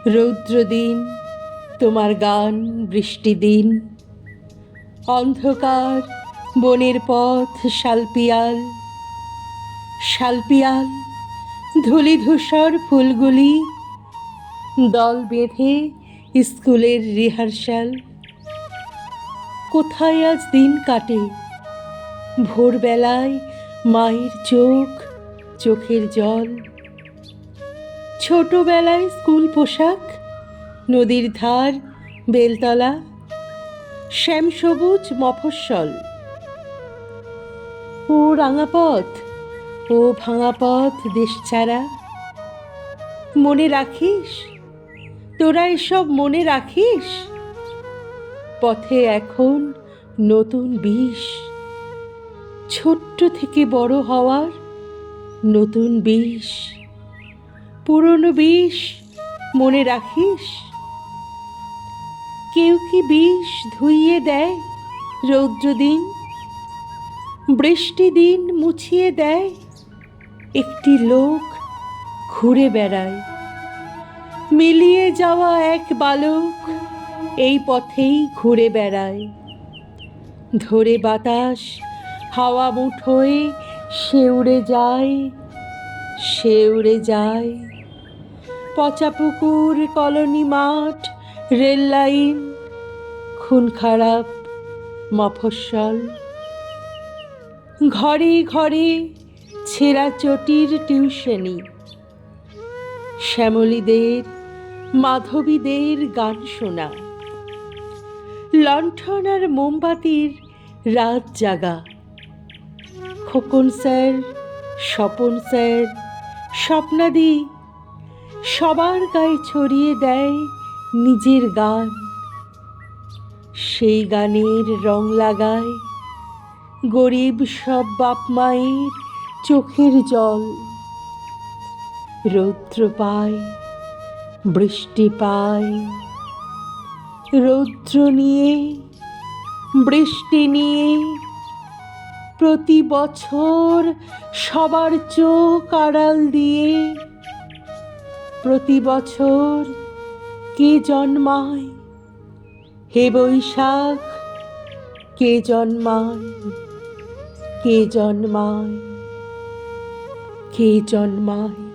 রৌদ্রদিন তোমার গান, বৃষ্টিদিন অন্ধকার বনের পথ, শালপিয়াল শালপিয়াল ধূলিধূসর ফুলগুলি দল বেঁধে স্কুলের রিহার্সাল। কোথায় আজ দিন কাটে? ভোরবেলায় মায়ের চোখ, চোখের জল। ছোটবেলায় স্কুল পোশাক, নদীর ধার, বেলতলা, শ্যামসবুজ মফস্বল। ও রাঙাপথ, ও ভাঙা পথ দেশ ছাড়া। মনে রাখিস? তোরা এসব মনে রাখিস? পথে এখন নতুন বিষ, ছোট্ট থেকে বড় হওয়ার নতুন বিষ। পুরনো বিষ মনে রাখিস? কেউ কি বিষ ধুইয়ে দেয় রৌদ্রদিন? বৃষ্টিদিন মুছিয়ে দেয়? একটি লোক ঘুরে বেড়ায়, মিলিয়ে যাওয়া এক বালক এই পথেই ঘুরে বেড়ায়। ধরে বাতাস হাওয়া মুঠোয় সে উড়ে যায়, সে উড়ে যায়। পচা পুকুর, কলোনি মাঠ, রেল লাইন, খুন খারাপ মফস্বল। ঘরে ঘরে ছেঁড়া চটির টিউশনি, শ্যামলীদের, মাধবীদের গান শোনা। লণ্ঠন আর মোমবাতির রাত জাগা। খোকন স্যার, স্বপন স্যার, স্বপ্নাদি সবার গায়ে ছড়িয়ে দেয় নিজের গান। সেই গানের রং লাগায় গরিব সব বাপ মায়ের চোখের জল। রৌদ্র পায়, বৃষ্টি পায়, রৌদ্র নিয়ে, বৃষ্টি নিয়ে প্রতি বছর সবার চোখ আড়াল দিয়ে প্রতি বছর কে জন্মায়? হে বৈশাখ, কে জন্মায়? কে জন্মায়? কে জন্মায়?